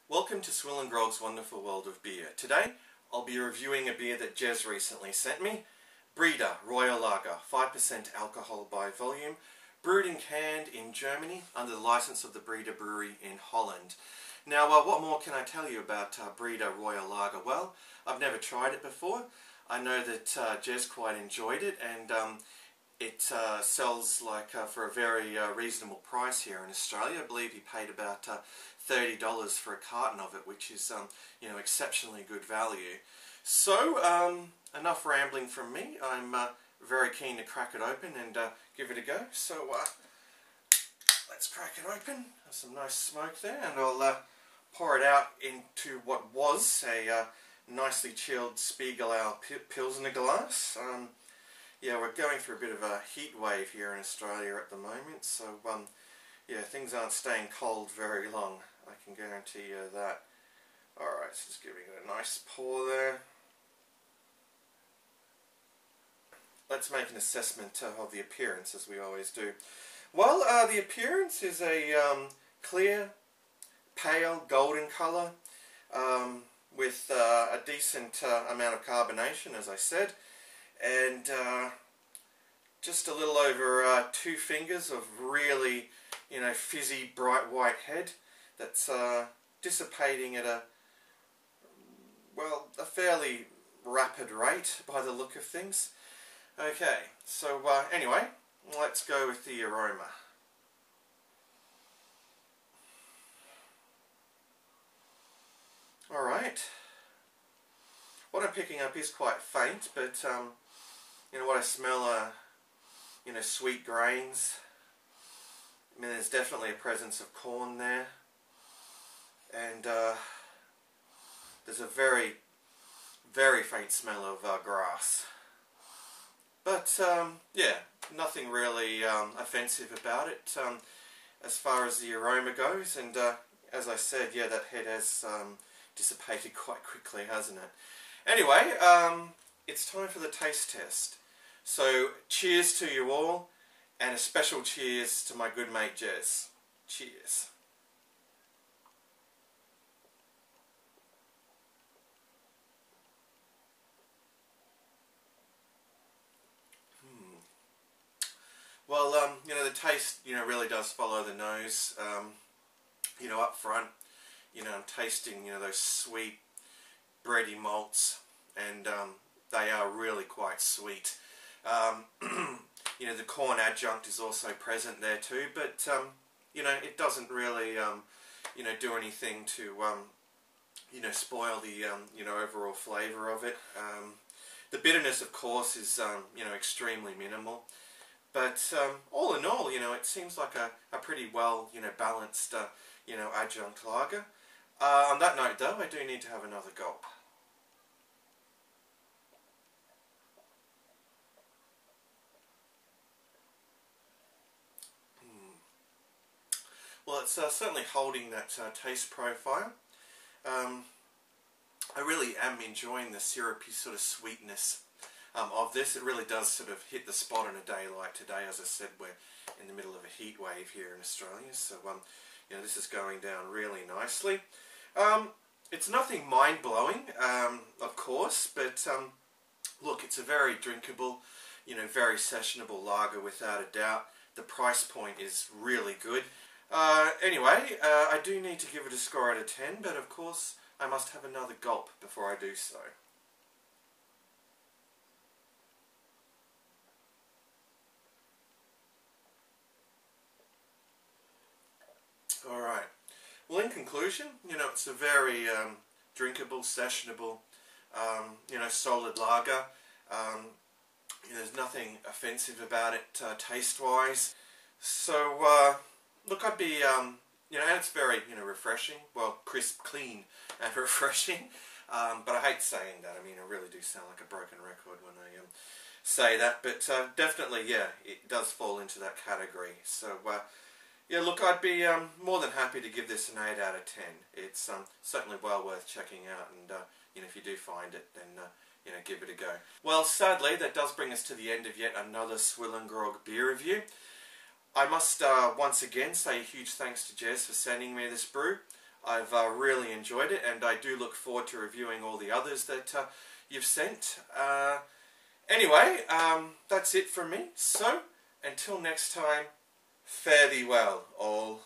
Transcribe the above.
Welcome to SwillinGrog's Wonderful World of Beer. Today I'll be reviewing a beer that Jez recently sent me. Breda Royal Lager, 5% alcohol by volume, brewed and canned in Germany under the license of the Breda Brewery in Holland. Now what more can I tell you about Breda Royal Lager? Well, I've never tried it before. I know that Jez quite enjoyed it, and it sells for a very reasonable price here in Australia. I believe he paid about $30 for a carton of it, which is exceptionally good value. So enough rambling from me. I'm very keen to crack it open and give it a go. So let's crack it open. There's some nice smoke there, and I'll pour it out into what was a nicely chilled Spiegel Ale Pilsner glass. Yeah, we're going through a bit of a heat wave here in Australia at the moment, so yeah, things aren't staying cold very long, I can guarantee you that. Alright, so just giving it a nice pour there. Let's make an assessment of the appearance, as we always do. Well, the appearance is a clear, pale, golden colour, with a decent amount of carbonation, as I said, and just a little over 2 fingers of really, fizzy, bright white head that's dissipating at a fairly rapid rate by the look of things. Okay, so anyway, let's go with the aroma. Alright, what I'm picking up is quite faint, but what I smell are sweet grains. I mean, there's definitely a presence of corn there, and there's a very, very faint smell of grass. But yeah, nothing really offensive about it as far as the aroma goes, and as I said, yeah, that head has dissipated quite quickly, hasn't it? Anyway, it's time for the taste test. So, cheers to you all, and a special cheers to my good mate Jez. Cheers. Well, the taste, really does follow the nose. Up front, I'm tasting, those sweet, bready malts, and they are really quite sweet. The corn adjunct is also present there too, but it doesn't really do anything to spoil the overall flavour of it. The bitterness, of course, is extremely minimal, but all in all, it seems like a pretty well balanced adjunct lager. On that note, though, I do need to have another gulp. Well, it's certainly holding that taste profile. I really am enjoying the syrupy sort of sweetness of this. It really does sort of hit the spot on a day like today. As I said, we're in the middle of a heat wave here in Australia, so this is going down really nicely. It's nothing mind-blowing, of course, but look, it's a very drinkable, very sessionable lager without a doubt. The price point is really good. Anyway, I do need to give it a score out of 10, but of course I must have another gulp before I do so. Alright, well, in conclusion, it's a very drinkable, sessionable, solid lager. There's nothing offensive about it taste-wise. So, look, I'd be, and it's very, refreshing. Well, crisp, clean, and refreshing. But I hate saying that. I mean, I really do sound like a broken record when I say that. But definitely, yeah, it does fall into that category. So, yeah, look, I'd be more than happy to give this an 8 out of 10. It's certainly well worth checking out, and if you do find it, then give it a go. Well, sadly, that does bring us to the end of yet another SwillinGrog beer review. I must once again say a huge thanks to Jez for sending me this brew. I've really enjoyed it, and I do look forward to reviewing all the others that you've sent. Anyway, that's it from me. So, until next time, fare thee well, all.